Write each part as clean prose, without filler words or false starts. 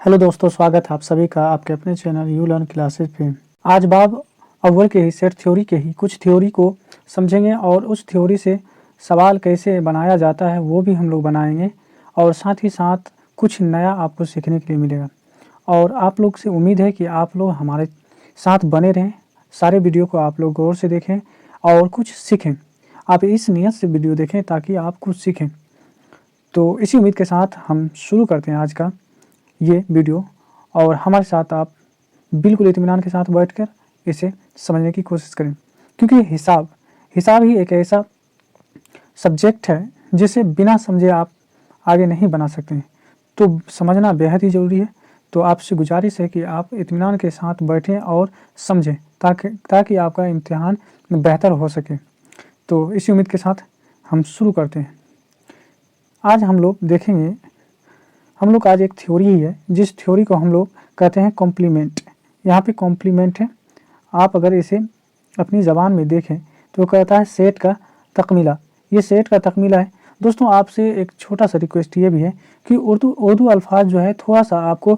Hello दोस्तों, स्वागत है आप सभी का आपके अपने चैनल यू लर्न क्लासेस पे। आज बाब अव्वल के ही सेट थ्योरी के ही कुछ थ्योरी को समझेंगे और उस थ्योरी से सवाल कैसे बनाया जाता है वो भी हम लोग बनाएंगे और साथ ही साथ कुछ नया आपको सीखने के लिए मिलेगा। और आप लोग से उम्मीद है कि आप लोग हमारे साथ बने रहें, सारे वीडियो को आप लोग गौर से देखें और कुछ सीखें। आप इस नियत से वीडियो देखें ताकि आप कुछ सीखें। तो इसी उम्मीद के साथ हम शुरू करते हैं आज का ये वीडियो और हमारे साथ आप बिल्कुल इत्मीनान के साथ बैठकर इसे समझने की कोशिश करें, क्योंकि हिसाब ही एक ऐसा सब्जेक्ट है जिसे बिना समझे आप आगे नहीं बना सकते हैं। तो समझना बेहद ही ज़रूरी है। तो आपसे गुजारिश है कि आप इत्मीनान के साथ बैठें और समझें ताकि आपका इम्तिहान बेहतर हो सके। तो इसी उम्मीद के साथ हम शुरू करते हैं। आज हम लोग देखेंगे, हम लोग आज एक थ्योरी ही है जिस थ्योरी को हम लोग कहते हैं कॉम्प्लीमेंट। यहाँ पे कॉम्प्लीमेंट है, आप अगर इसे अपनी ज़बान में देखें तो कहता है सेट का तकमीला। ये सेट का तकमीला है। दोस्तों, आपसे एक छोटा सा रिक्वेस्ट ये भी है कि उर्दू अल्फाज जो है थोड़ा सा आपको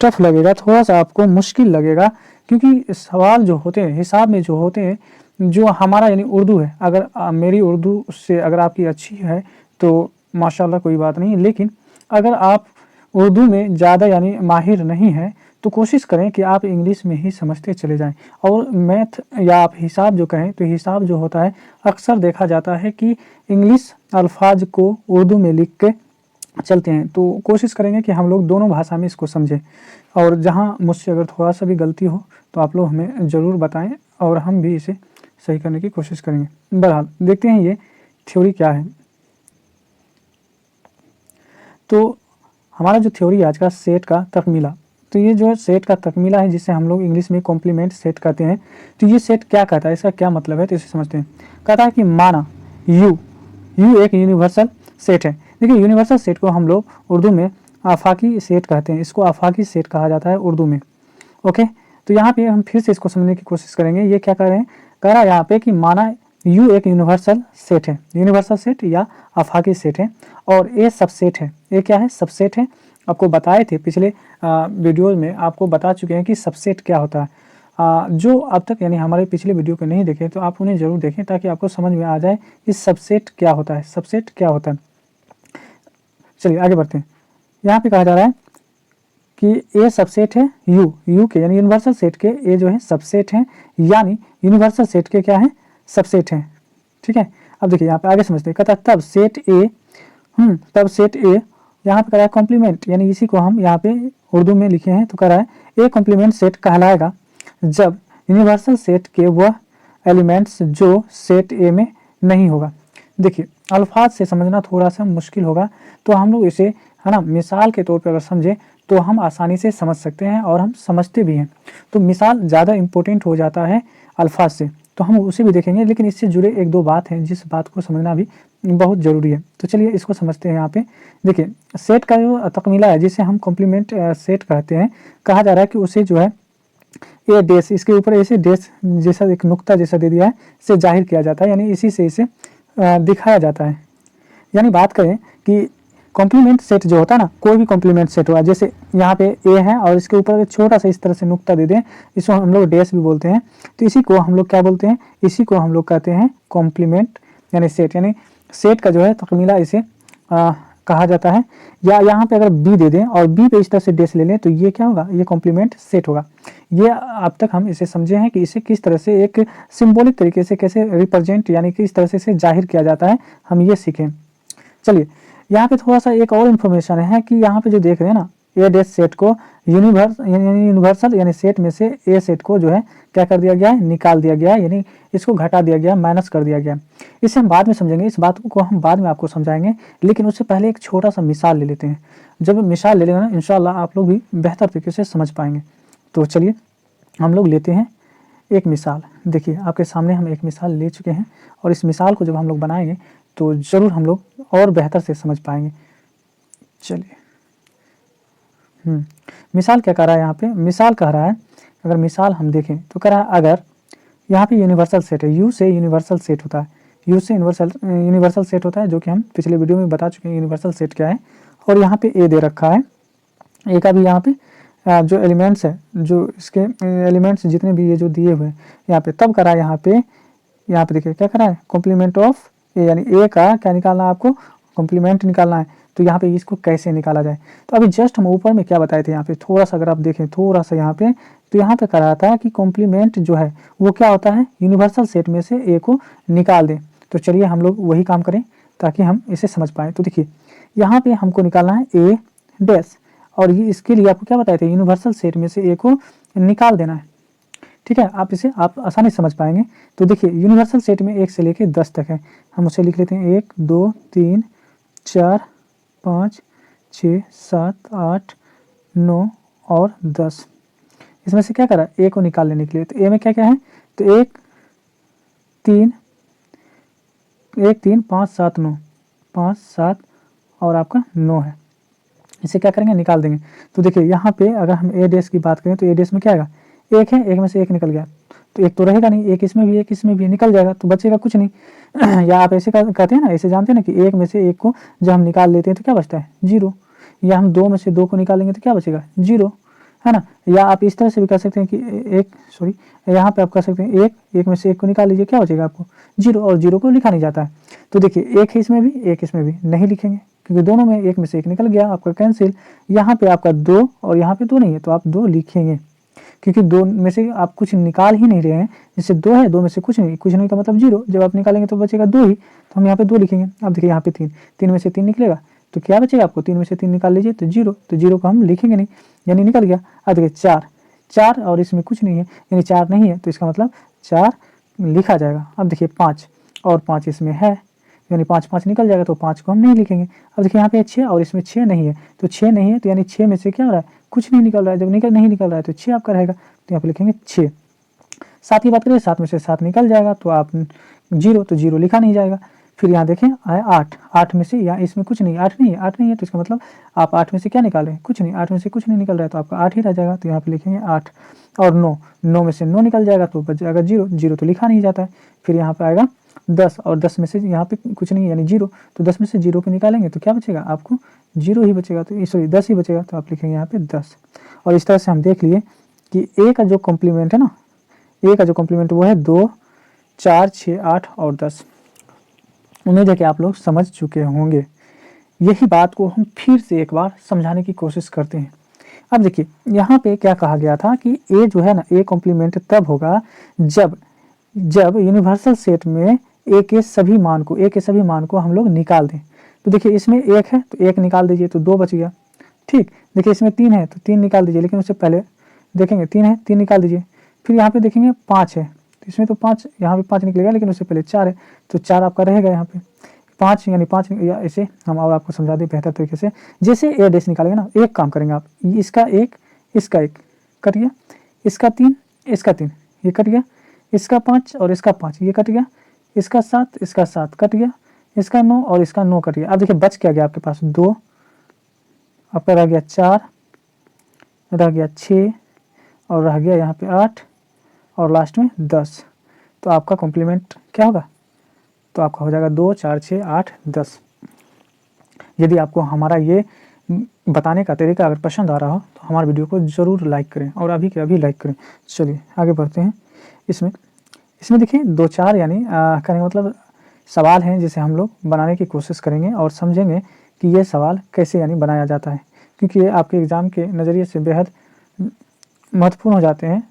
टफ लगेगा, थोड़ा सा आपको मुश्किल लगेगा, क्योंकि सवाल जो होते हैं हिसाब में जो होते हैं, जो हमारा यानी उर्दू है, अगर मेरी उर्दू से अगर आपकी अच्छी है तो माशाल्लाह कोई बात नहीं, लेकिन अगर आप उर्दू में ज़्यादा यानी माहिर नहीं है तो कोशिश करें कि आप इंग्लिश में ही समझते चले जाएं। और मैथ या आप हिसाब जो कहें तो हिसाब जो होता है अक्सर देखा जाता है कि इंग्लिश अल्फाज को उर्दू में लिख के चलते हैं। तो कोशिश करेंगे कि हम लोग दोनों भाषा में इसको समझें, और जहाँ मुझसे अगर थोड़ा सा भी गलती हो तो आप लोग हमें ज़रूर बताएं और हम भी इसे सही करने की कोशिश करेंगे। बहरहाल देखते हैं ये थ्योरी क्या है। तो हमारा जो थ्योरी है आज का सेट का तकमीला, तो ये जो सेट का तकमीला है जिसे हम लोग इंग्लिश में कॉम्प्लीमेंट सेट कहते हैं। तो ये सेट क्या कहता है, इसका क्या मतलब है, तो इसे समझते हैं। कहता है कि माना यू एक यूनिवर्सल सेट है। देखिए, यूनिवर्सल सेट को हम लोग उर्दू में आफाकी सेट कहते हैं। इसको आफाकी सेट कहा जाता है उर्दू में। ओके, तो यहाँ पे हम फिर से इसको समझने की कोशिश करेंगे। ये क्या कह रहे हैं, कह रहा है यहाँ पे कि माना यू एक यूनिवर्सल सेट है, यूनिवर्सल सेट या आफाकी सेट है, और ए सबसेट है। ये क्या है, सबसेट है। आपको बताए थे पिछले वीडियो में, आपको बता चुके हैं कि सबसेट क्या होता है। जो अब तक यानी हमारे पिछले वीडियो को नहीं देखे तो आप उन्हें ज़रूर देखें ताकि आपको समझ में आ जाए कि सबसेट क्या होता है, सबसेट क्या होता है। चलिए आगे बढ़ते हैं। यहाँ पे कहा जा रहा है कि ए सबसेट है यू के यानी यूनिवर्सल सेट के ए जो है सबसेट है, यानी यूनिवर्सल सेट के क्या है, सबसेट है। ठीक है, अब देखिए यहाँ पे आगे समझते हैं। कहता है तब सेट ए यहाँ पे कह रहा है कॉम्प्लीमेंट, यानी इसी को हम यहाँ पे उर्दू में लिखे हैं। तो कह रहा है ए कॉम्प्लीमेंट सेट कहलाएगा जब यूनिवर्सल सेट के वह एलिमेंट्स जो सेट ए में नहीं होगा। देखिए, अल्फाज से समझना थोड़ा सा मुश्किल होगा, तो हम लोग इसे है ना मिसाल के तौर पर अगर समझें तो हम आसानी से समझ सकते हैं और हम समझते भी हैं। तो मिसाल ज़्यादा इम्पोर्टेंट हो जाता है अल्फाज से, तो हम उसे भी देखेंगे, लेकिन इससे जुड़े एक दो बात हैं जिस बात को समझना भी बहुत ज़रूरी है। तो चलिए इसको समझते हैं। यहाँ पे देखिए, सेट का जो तकमीला है जिसे हम कॉम्प्लीमेंट सेट कहते हैं, कहा जा रहा है कि उसे जो है ए डैश, इसके ऊपर ऐसे डैश जैसा एक नुक्ता जैसा दे दिया है, से जाहिर किया जाता है, यानी इसी से इसे दिखाया जाता है। यानी बात करें कि कॉम्प्लीमेंट सेट जो होता है ना, कोई भी कॉम्प्लीमेंट सेट हुआ, जैसे यहाँ पे ए है और इसके ऊपर छोटा सा इस तरह से नुक्ता दे दें, इसको हम लोग डैश भी बोलते हैं। तो इसी को हम लोग क्या बोलते हैं, इसी को हम लोग कहते हैं कॉम्प्लीमेंट यानी सेट, यानी सेट का जो है तकमीला इसे कहा जाता है। या यहाँ पे अगर बी दे दें और बी पे इस तरह से डैश ले लें तो ये क्या होगा, ये कॉम्प्लीमेंट सेट होगा। ये अब तक हम इसे समझे हैं कि इसे किस तरह से एक सिंबॉलिक तरीके से कैसे रिप्रेजेंट यानी किस तरह से इसे जाहिर किया जाता है, हम ये सीखें। चलिए यहाँ पे थोड़ा सा एक और इन्फॉर्मेशन है कि यहाँ पे जो देख रहे हैं ना, ए डैश सेट को यूनिवर्सल यानी सेट में से ए सेट को जो है क्या कर दिया गया है, निकाल दिया गया है, यानी इसको घटा दिया गया, माइनस कर दिया गया। इसे हम बाद में समझेंगे, इस बात को हम बाद में आपको समझाएंगे, लेकिन उससे पहले एक छोटा सा मिसाल ले लेते हैं। जब मिसाल ले लेंगे ना, इंशाल्लाह आप लोग भी बेहतर तरीके से समझ पाएंगे। तो चलिए हम लोग लेते हैं एक मिसाल। देखिए आपके सामने हम एक मिसाल ले चुके हैं, और इस मिसाल को जब हम लोग बनाएंगे तो ज़रूर हम लोग और बेहतर से समझ पाएंगे। चलिए मिसाल क्या कह रहा है यहाँ पे, मिसाल कह रहा है, अगर मिसाल हम देखें तो कह रहा है अगर यहाँ पे यूनिवर्सल सेट है, यू से यूनिवर्सल सेट होता है, यू से यूनिवर्सल सेट होता है, जो कि हम पिछले वीडियो में बता चुके हैं यूनिवर्सल सेट क्या है। और यहाँ पे ए दे रखा है, ए का भी यहाँ पे जो एलिमेंट्स है, जो इसके एलिमेंट्स जितने भी ये जो दिए हुए हैं यहाँ पे, तब करा है यहाँ पे देखिए क्या करा है, कॉम्प्लीमेंट ऑफ ए, यानी ए का क्या निकालना है आपको, कॉम्प्लीमेंट निकालना है। तो यहाँ पे इसको कैसे निकाला जाए, तो अभी जस्ट हम ऊपर में क्या बताए थे, यहाँ पे थोड़ा सा अगर आप देखें थोड़ा सा यहाँ पे, तो यहाँ पे करा था कि कॉम्प्लीमेंट जो है वो क्या होता है, यूनिवर्सल सेट में से ए को निकाल दें। तो चलिए हम लोग वही काम करें ताकि हम इसे समझ पाएँ। तो देखिए यहाँ पे हमको निकालना है ए डैश, और ये इसके लिए आपको क्या बताए थे, यूनिवर्सल सेट में से ए को निकाल देना है। ठीक है, आप इसे आप आसानी से समझ पाएंगे। तो देखिए यूनिवर्सल सेट में 1 से लेके 10 तक है, हम उसे लिख लेते हैं 1 2 3 4 5 6 7 8 9 और 10। इसमें से क्या करा, ए को निकाल लेने के लिए, तो ए में क्या क्या है, तो 1 3 5 7 9, 5 7 और आपका 9 है। इसे क्या करेंगे, निकाल देंगे। तो देखिए यहाँ पे अगर हम ए डैश की बात करें तो ए डैश में क्या आएगा, एक है, एक में से एक निकल गया, तो एक तो रहेगा नहीं, एक इसमें भी एक इसमें भी निकल जाएगा, तो बचेगा कुछ नहीं। या आप ऐसे कहते हैं ना, ऐसे जानते हैं ना कि एक में से एक को जब हम निकाल लेते हैं तो क्या बचता है, 0। या हम 2 में से 2 को निकालेंगे तो क्या बचेगा, 0, है ना। या आप इस तरह से भी कर सकते हैं कि यहाँ पे आप कर सकते हैं एक में से एक को निकाल लीजिए, क्या बचेगा आपको, 0, और 0 को लिखा नहीं जाता है। तो देखिए एक है इसमें भी, एक इसमें भी, नहीं लिखेंगे क्योंकि दोनों में एक में से एक निकल गया, आपका कैंसिल। यहाँ पे आपका 2 और यहाँ पे 2 नहीं है, तो आप 2 लिखेंगे क्योंकि 2 में से आप कुछ निकाल ही नहीं रहे हैं। जैसे 2 है, 2 में से कुछ नहीं का मतलब 0, जब आप निकालेंगे तो बचेगा 2 ही, तो हम यहाँ पे 2 लिखेंगे। अब देखिए यहाँ पे 3 में से 3 निकलेगा, तो क्या बचेगा आपको, 3 में से 3 निकाल लीजिए तो 0, तो 0 को हम लिखेंगे नहीं, यानी निकल गया। अब देखिए 4 और इसमें कुछ नहीं है, यानी 4 नहीं है, तो इसका मतलब 4 लिखा जाएगा। अब देखिए 5 और 5 इसमें है, यानी 5 निकल जाएगा, तो 5 को हम नहीं लिखेंगे। अब देखिए यहाँ पे 6 और इसमें 6 नहीं है, तो 6 नहीं है, तो यानी 6 में से क्या हो रहा है, कुछ नहीं निकल रहा है। जब नहीं निकल रहा है तो 6 आपका रहेगा, तो यहाँ पे लिखेंगे 6। 7 की बात करें, 7 में से 7 निकल जाएगा, तो आप 0, तो 0 लिखा नहीं जाएगा। फिर यहाँ देखें आया 8 में से, यहाँ इसमें कुछ नहीं, 8 नहीं है, तो इसका मतलब आप 8 में से क्या निकाल रहे हैं, कुछ नहीं, 8 में से कुछ नहीं निकल रहा है, तो आपका 8 ही रह जाएगा, तो यहाँ पे लिखेंगे 8। और 9 में से 9 निकल जाएगा, तो बच जाएगा 0, तो लिखा नहीं जाता है। फिर यहाँ पे आएगा 10, और 10 में से यहाँ पे कुछ नहीं यानी 0, तो 10 में से 0 को निकालेंगे तो क्या बचेगा आपको, 0 ही बचेगा, तो सॉरी 10 ही बचेगा, तो आप लिखेंगे यहाँ पे 10। और इस तरह से हम देख लिए कि ए का जो कॉम्प्लीमेंट है ना, ए का जो कॉम्प्लीमेंट वो है 2 4 6 8 और 10। उम्मीद है कि आप लोग समझ चुके होंगे। यही बात को हम फिर से एक बार समझाने की कोशिश करते हैं। अब देखिए यहाँ पे क्या कहा गया था कि ए जो है ना, ए कॉम्प्लीमेंट तब होगा जब यूनिवर्सल सेट में ए के सभी मान को हम लोग निकाल दें। तो देखिए इसमें 1 है, तो 1 निकाल दीजिए, तो 2 बच गया। ठीक, देखिए इसमें 3 है, तो 3 निकाल दीजिए, लेकिन उससे पहले देखेंगे 3 है, 3 निकाल दीजिए। फिर यहाँ पे देखेंगे 5 है, तो इसमें तो 5, यहाँ पे 5 निकलेगा, लेकिन उससे पहले 4 है, तो 4 आपका रहेगा यहाँ पे। 5 यानी 5, या इसे हम और आपको समझा दें बेहतर तरीके से। जैसे ए डैश निकालेंगे ना, एक काम करेंगे आप, इसका एक कट गया, इसका 3 ये कट गया, इसका 5 और इसका 5 ये कट गया, इसका 7 कट गया, इसका 9 और इसका 9 कट गया। अब देखिए बच क्या गया आपके पास, 2, आपका रह गया 4, रह गया 6 और रह गया यहाँ पे 8 और लास्ट में 10। तो आपका कॉम्प्लीमेंट क्या होगा, तो आपका हो जाएगा 2 4 6 8 10। यदि आपको हमारा ये बताने का तरीका अगर पसंद आ रहा हो तो हमारे वीडियो को ज़रूर लाइक करें, और अभी के अभी लाइक करें। चलिए आगे बढ़ते हैं। इसमें देखिए 2 4 यानी कहने का मतलब सवाल हैं जिसे हम लोग बनाने की कोशिश करेंगे और समझेंगे कि ये सवाल कैसे यानी बनाया जाता है, क्योंकि ये आपके एग्ज़ाम के नज़रिए से बेहद महत्वपूर्ण हो जाते हैं।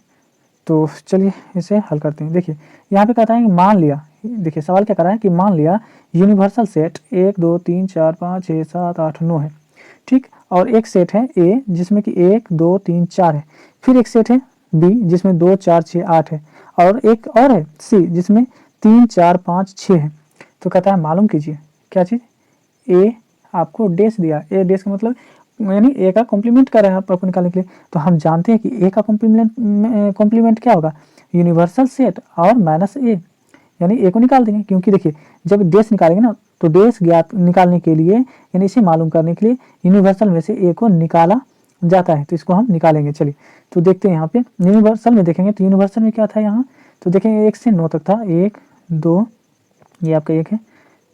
तो चलिए इसे हल करते हैं। देखिए यहाँ पे कहता है कि मान लिया, देखिए सवाल क्या कर रहा है कि मान लिया यूनिवर्सल सेट 1 2 3 4 5 6 7 8 9 है, ठीक, और एक सेट है ए जिसमें कि 1 2 3 4 है, फिर एक सेट है बी जिसमें 2 4 6 8 है, और एक और है सी जिसमें 3 4 5 6 है। तो कहता है मालूम कीजिए क्या चीज़, ए आपको डैश दिया, ए डैश का मतलब यानी ए का कॉम्प्लीमेंट कर रहे हैं आपको निकालने के लिए। तो हम जानते हैं कि ए का कॉम्प्लीमेंट क्या होगा, यूनिवर्सल सेट और माइनस ए, यानी ए को निकाल देंगे, क्योंकि देखिए जब डैश निकालेंगे ना तो डैश ज्ञात निकालने के लिए यानी इसे मालूम करने के लिए यूनिवर्सल में से ए को निकाला जाता है, तो इसको हम निकालेंगे। चलिए तो देखते हैं यहाँ पे यूनिवर्सल में देखेंगे, तो यूनिवर्सल में क्या था यहाँ, तो देखेंगे 1 से 9 तक था, 1 2 ये आपका 1 है,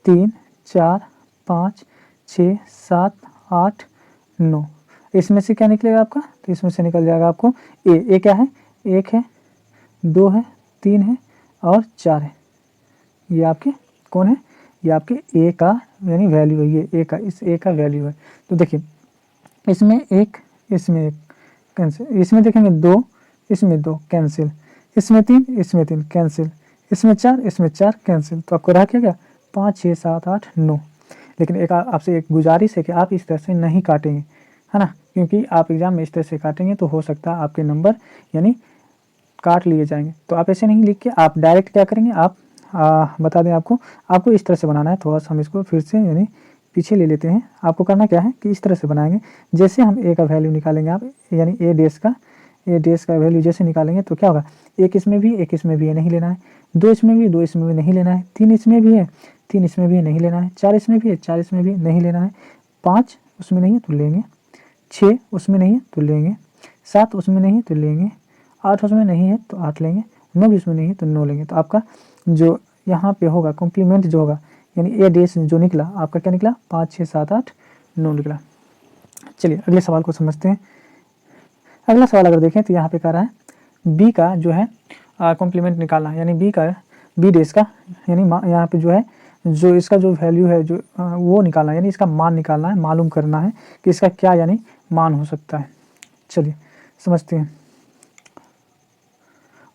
3 4 5 6 7 8 9। इसमें से क्या निकलेगा आपका, तो इसमें से निकल जाएगा आपको ए क्या है, 1 है, 2 है, 3 है और 4 है। ये आपके कौन है, ये आपके ए का यानी वैल्यू है, ये ए का, इस ए का वैल्यू है। तो देखिए इसमें 1, इसमें 1 कैंसिल, इसमें देखेंगे 2, इसमें 2 कैंसिल, इसमें 3, इसमें 3 कैंसिल, इसमें 4, इसमें 4 कैंसिल। तो आपको रहा क्या 5 6 7 8 9। लेकिन एक आपसे एक गुजारिश है कि आप इस तरह से नहीं काटेंगे, है ना, क्योंकि आप एग्जाम में इस तरह से काटेंगे तो हो सकता है आपके नंबर यानी काट लिए जाएंगे। तो आप ऐसे नहीं लिख के आप डायरेक्ट क्या करेंगे, आप बता दें आपको इस तरह से बनाना है। थोड़ा सा हम इसको फिर से यानी पीछे ले लेते हैं। आपको करना क्या है कि इस तरह से बनाएंगे, जैसे हम ए का वैल्यू निकालेंगे आप यानी ए डेस का वैल्यू जैसे निकालेंगे तो क्या होगा, एक इसमें भी ये नहीं लेना है, 2 इसमें भी 2 इसमें भी नहीं लेना है, 3 इसमें भी है 3 इसमें भी नहीं लेना है, 4 इसमें भी है 4 इसमें भी नहीं लेना है, 5 उसमें नहीं है तो लेंगे, 6 उसमें नहीं है तो लेंगे, 7 उसमें नहीं है तो लेंगे, 8 उसमें नहीं है तो 8 लेंगे, 9 भी उसमें नहीं है तो 9 लेंगे। तो आपका जो यहाँ पे होगा कॉम्प्लीमेंट जो होगा यानी ए डेस जो निकला आपका क्या निकला, 5 6 7 8 9 निकला। चलिए अगले सवाल को समझते हैं। अगला सवाल अगर देखें तो यहाँ पे कह रहा है बी का जो है कॉम्प्लीमेंट निकालना, यानी बी डेस का यानी यहाँ पे जो है जो इसका जो वैल्यू है जो वो निकालना, यानी इसका मान निकालना है, मालूम करना है कि इसका क्या यानी मान हो सकता है। चलिए समझते हैं।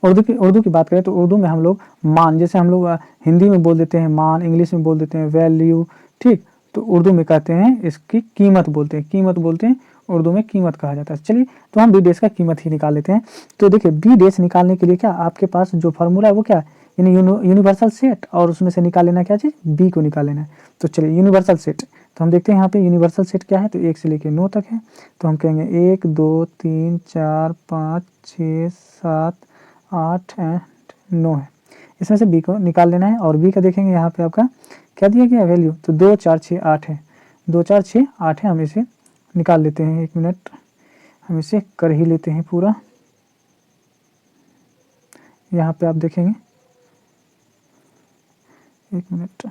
उर्दू की बात करें तो उर्दू में हम लोग मान, जैसे हम लोग हिंदी में बोल देते हैं मान, इंग्लिश में बोल देते हैं वैल्यू, ठीक, तो उर्दू में कहते हैं इसकी कीमत बोलते हैं, उर्दू में कीमत कहा जाता है। चलिए तो हम बी डेस का कीमत ही निकाल लेते हैं। तो देखिए बी डेस निकालने के लिए क्या आपके पास जो फार्मूला है वो क्या है, यानी यूनिवर्सल सेट, और उसमें से निकाल लेना क्या चीज़, बी को निकाल लेना है। तो चलिए यूनिवर्सल सेट, तो हम देखते हैं यहाँ पे यूनिवर्सल सेट क्या है, तो 1 से लेकर 9 तक है। तो हम कहेंगे 1 2 3 4 5 6 7 8 एंड 9 है, इसमें से बी को निकाल लेना है। और बी का देखेंगे यहाँ पे आपका क्या दिया गया वैल्यू, तो 2 4 6 8 है, 2 4 6 8 है। हम इसे निकाल लेते हैं, 1 मिनट हम इसे कर ही लेते हैं पूरा। यहाँ पे आप देखेंगे 1 मिनट,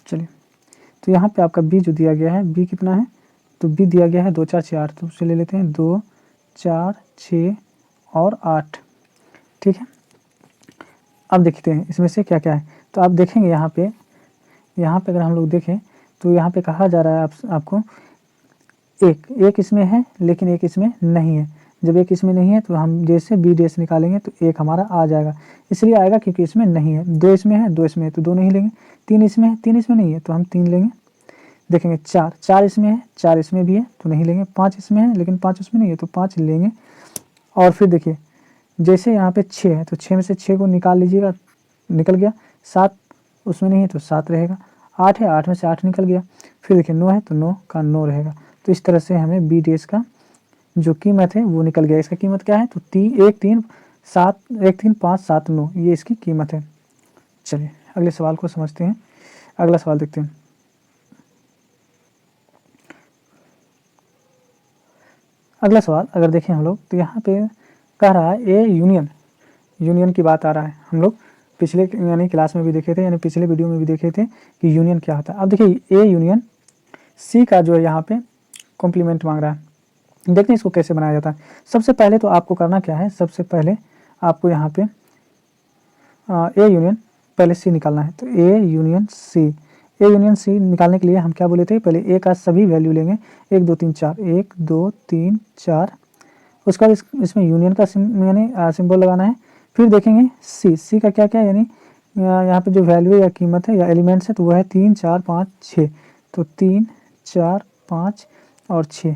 चलिए तो यहाँ पे आपका बी जो दिया गया है, बी कितना है, तो बी दिया गया है 2 4 6 8, तो उसे ले लेते हैं 2 4 6 और 8, ठीक है। अब देखते हैं इसमें से क्या क्या है। तो आप देखेंगे यहाँ पे अगर हम लोग देखें तो यहाँ पे कहा जा रहा है आपको एक इसमें है लेकिन एक इसमें नहीं है। जब एक इसमें नहीं है तो हम जैसे बी डेस निकालेंगे तो एक हमारा आ जाएगा, इसलिए आएगा क्योंकि इसमें नहीं है। 2 इसमें है 2 इसमें है तो 2 नहीं लेंगे, 3 इसमें है 3 इसमें नहीं है तो हम 3 लेंगे। देखेंगे 4 इसमें है 4 इसमें भी है तो नहीं लेंगे, 5 इसमें है लेकिन 5 उसमें नहीं है तो 5 लेंगे। और फिर देखिए जैसे यहाँ पे 6 है तो 6 में से 6 को निकाल लीजिएगा, निकल गया। 7 उसमें नहीं है तो 7 रहेगा, 8 है 8 में से 8 निकल गया। फिर देखिए 9 है तो 9 का 9 रहेगा। तो इस तरह से हमें बी डेस का जो कीमत है वो निकल गया। इसका कीमत क्या है, तो 1 3 5 7 9 ये इसकी कीमत है। चलिए अगले सवाल को समझते हैं। अगला सवाल देखते हैं। अगला सवाल अगर देखें हम लोग तो यहाँ पे कह रहा है ए यूनियन की बात आ रहा है। हम लोग पिछले यानी क्लास में भी देखे थे, यानी पिछले वीडियो में भी देखे थे कि यूनियन क्या होता है। अब देखिए ए यूनियन सी का जो है यहाँ पे कॉम्प्लीमेंट मांग रहा है। देखते हैं इसको कैसे बनाया जाता है। सबसे पहले तो आपको करना क्या है, सबसे पहले आपको यहाँ पे ए यूनियन पहले सी निकालना है। तो ए यूनियन सी निकालने के लिए हम क्या बोले थे, पहले ए का सभी वैल्यू लेंगे 1 2 3 4, 1 2 3 4। उसके बाद इसमें यूनियन का यानी सिंबल लगाना है। फिर देखेंगे सी का क्या क्या यानी यहाँ पे जो वैल्यू या कीमत है या एलिमेंट्स है तो वह है 3 4 5 6। तो 3 4 5 और 6।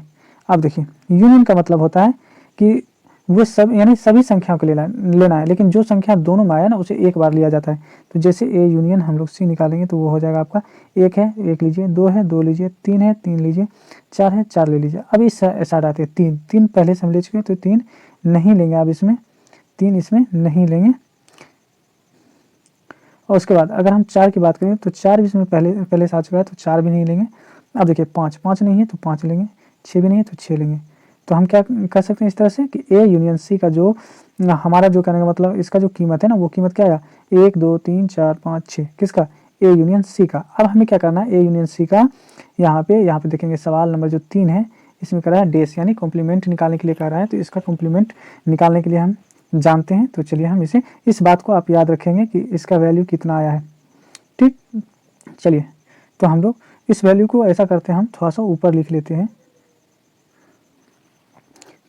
अब देखिए यूनियन का मतलब होता है कि वो सब यानी सभी संख्याओं को लेना है, लेकिन जो संख्या दोनों में आया ना उसे एक बार लिया जाता है। तो जैसे ए यूनियन हम लोग सी निकालेंगे तो वो हो जाएगा आपका 1 है 1 लीजिए, 2 है 2 लीजिए, 3 है 3 लीजिए, 4 है 4 ले लीजिए। अब इस साइड आते हैं 3 पहले से हम ले चुके हैं तो 3 नहीं लेंगे। अब इसमें 3 इसमें नहीं लेंगे। और उसके बाद अगर हम 4 की बात करें तो 4 भी इसमें पहले से आ चुका है तो 4 भी नहीं लेंगे। अब देखिए 5 नहीं है तो 5 लेंगे, 6 भी नहीं है तो 6 लेंगे। तो हम क्या कर सकते हैं इस तरह से कि ए यूनियन सी का जो हमारा जो कहने का मतलब इसका जो कीमत है ना वो कीमत क्या है 1 2 3 4 5 6 किसका ए यूनियन सी का। अब हमें क्या करना है, ए यूनियन सी का यहाँ पे देखेंगे सवाल नंबर जो 3 है, इसमें कर रहा है डेस यानी कॉम्प्लीमेंट निकालने के लिए कह रहा है। तो इसका कॉम्प्लीमेंट निकालने के लिए हम जानते हैं। तो चलिए हम इस बात को आप याद रखेंगे कि इसका वैल्यू कितना आया है। ठीक, चलिए तो हम लोग इस वैल्यू को ऐसा करते हैं, हम थोड़ा सा ऊपर लिख लेते हैं।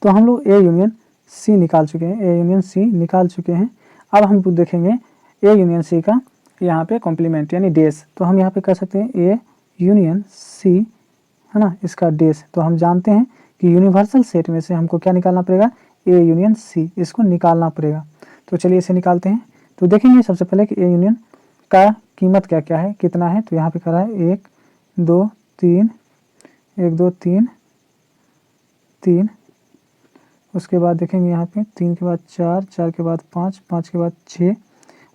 तो हम लोग ए यूनियन सी निकाल चुके हैं, ए यूनियन सी निकाल चुके हैं। अब हम देखेंगे ए यूनियन सी का यहाँ पे कॉम्प्लीमेंट यानी डेस। तो हम यहाँ पे कर सकते हैं ए यूनियन सी, है ना, इसका डेस। तो हम जानते हैं कि यूनिवर्सल सेट में से हमको क्या निकालना पड़ेगा, ए यूनियन सी, इसको निकालना पड़ेगा। तो चलिए इसे निकालते हैं। तो देखेंगे सबसे पहले कि ए यूनियन का कीमत क्या क्या है, कितना है। तो यहाँ पे करा है 1 2 3, 1 2 3 3, उसके बाद देखेंगे यहाँ पे 3 के बाद 4, 4 के बाद 5, 5 के बाद 6।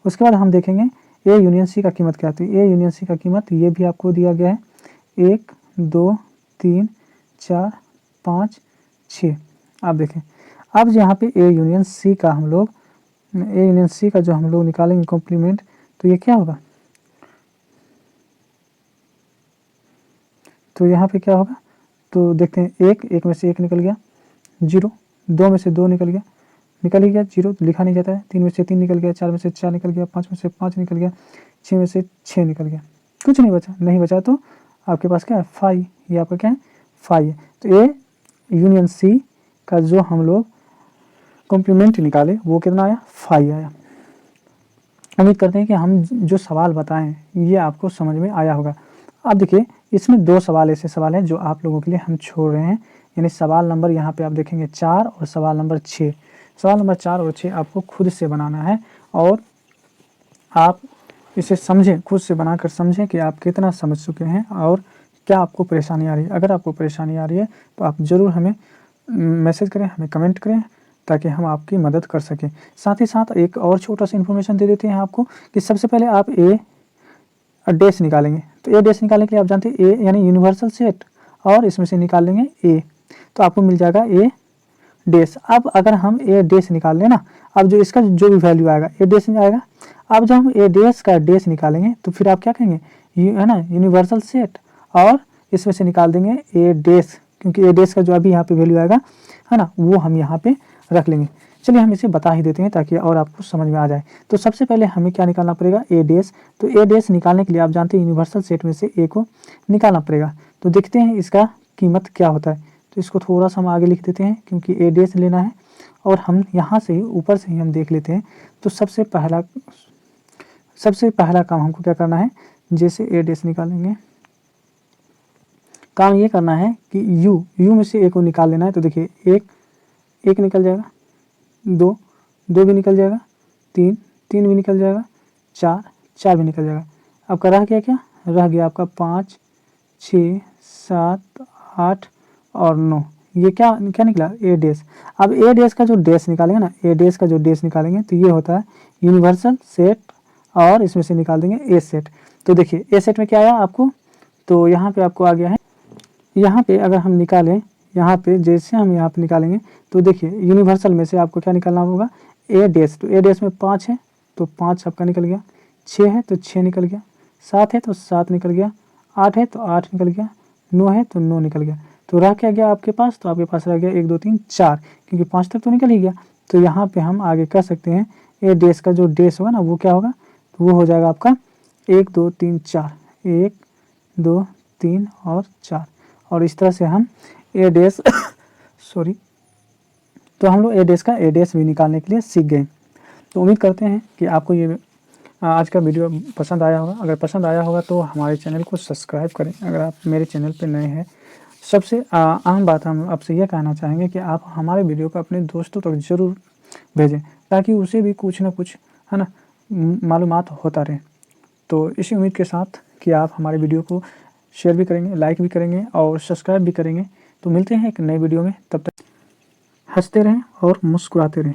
उसके बाद हम देखेंगे ए यूनियन सी का कीमत क्या आती है। ए यूनियन सी का कीमत ये भी आपको दिया गया है 1 2 3 4 5 6। आप देखें अब यहाँ पे ए यूनियन सी का हम लोग जो हम लोग निकालेंगे कॉम्प्लीमेंट, तो ये क्या होगा, तो यहाँ पे क्या होगा, तो देखते हैं 1 में से 1 निकल गया, 0, 2 में से 2 निकल गया 0, लिखा नहीं जाता है। 3 में से 3 निकल गया, 4 में से 4 निकल गया, 5 में से 5 निकल गया, 6 में से 6 निकल गया, कुछ नहीं बचा तो आपके पास क्या है 5, ये आपका क्या है 5 है। तो ए यूनियन सी का जो हम लोग कॉम्प्लीमेंट निकाले वो कितना आया, 5 आया। उम्मीद करते हैं कि हम जो सवाल बताएं ये आपको समझ में आया होगा। अब देखिए इसमें 2 सवाल ऐसे सवाल हैं जो आप लोगों के लिए हम छोड़ रहे हैं, यानी सवाल नंबर यहाँ पे आप देखेंगे 4 और सवाल नंबर 6। सवाल नंबर 4 और 6 आपको खुद से बनाना है और आप इसे समझें, खुद से बनाकर समझें कि आप कितना समझ चुके हैं और क्या आपको परेशानी आ रही है। अगर आपको परेशानी आ रही है तो आप ज़रूर हमें मैसेज करें, हमें कमेंट करें ताकि हम आपकी मदद कर सकें। साथ ही साथ एक और छोटा सा इन्फॉर्मेशन दे देते हैं आपको कि सबसे पहले आप ए डेस निकालेंगे। तो ए डेस निकालने के लिए आप जानते हैं ए यानी यूनिवर्सल सेट, और इसमें से निकाल लेंगे ए, तो आपको मिल जाएगा ए डेस। अब अगर हम ए डेस निकाल लें ना, अब जो इसका जो भी वैल्यू आएगा ए डेस में आएगा। अब जब हम ए डेस का डेस निकालेंगे तो फिर आप क्या कहेंगे, है ना, यूनिवर्सल सेट, और इसमें से निकाल देंगे ए डेस, क्योंकि ए डेस का जो अभी यहाँ पे वैल्यू आएगा, है ना, वो हम यहाँ पे रख लेंगे। चलिए हम इसे बता ही देते हैं ताकि और आपको समझ में आ जाए। तो सबसे पहले हमें क्या निकालना पड़ेगा, ए डेस। तो ए डेस निकालने के लिए आप जानते हैं यूनिवर्सल सेट में से ए को निकालना पड़ेगा। तो देखते हैं इसका कीमत क्या होता है। तो इसको थोड़ा सा हम आगे लिख देते हैं क्योंकि ए डेस लेना है और हम यहाँ से ही ऊपर से ही हम देख लेते हैं। तो सबसे पहला काम हमको क्या करना है, जैसे ए डेस निकालेंगे, काम ये करना है कि यू में से ए को निकाल लेना है। तो देखिए एक निकल जाएगा, 2 भी निकल जाएगा, 3 भी निकल जाएगा, 4 भी निकल जाएगा। अब का रह गया क्या, रह गया आपका 5 6 7 8 और 9। ये क्या निकला, ए डेस। अब ए डेस का जो डेस निकालेंगे ना, ए डेस का जो डेस निकालेंगे तो ये होता है यूनिवर्सल सेट, और इसमें से निकाल देंगे ए सेट। तो देखिए ए सेट में क्या आया आपको, तो यहाँ पे आपको आ गया है, यहाँ पे अगर हम निकालें, यहाँ पे जैसे हम यहाँ पे निकालेंगे तो देखिए यूनिवर्सल में से आपको क्या निकालना होगा, ए डेस। तो ए डेस में 5 है तो 5 आपका निकल गया, 6 है तो 6 निकल गया, 7 है तो 7 निकल गया, 8 है तो 8 निकल गया, 9 है तो 9 निकल गया। तो रह क्या गया आपके पास, तो आपके पास रह गया 1 2 3 4, क्योंकि 5 तक तो निकल ही गया। तो यहाँ पे हम आगे कर सकते हैं ए डेस का जो डेस होगा ना वो क्या होगा, तो वो हो जाएगा आपका 1 2 3 4, 1 2 3 और 4, और इस तरह से हम ए डेस सॉरी, तो हम लोग ए डेस का ए डेस भी निकालने के लिए सीख गए। तो उम्मीद करते हैं कि आपको ये आज का वीडियो पसंद आया होगा। अगर पसंद आया होगा तो हमारे चैनल को सब्सक्राइब करें अगर आप मेरे चैनल पर नए हैं। सबसे अहम बात हम आपसे यह कहना चाहेंगे कि आप हमारे वीडियो को अपने दोस्तों तक ज़रूर भेजें ताकि उसे भी कुछ ना कुछ, है ना, मालूमात होता रहे। तो इसी उम्मीद के साथ कि आप हमारे वीडियो को शेयर भी करेंगे, लाइक भी करेंगे और सब्सक्राइब भी करेंगे। तो मिलते हैं एक नए वीडियो में, तब तक हंसते रहें और मुस्कुराते रहें।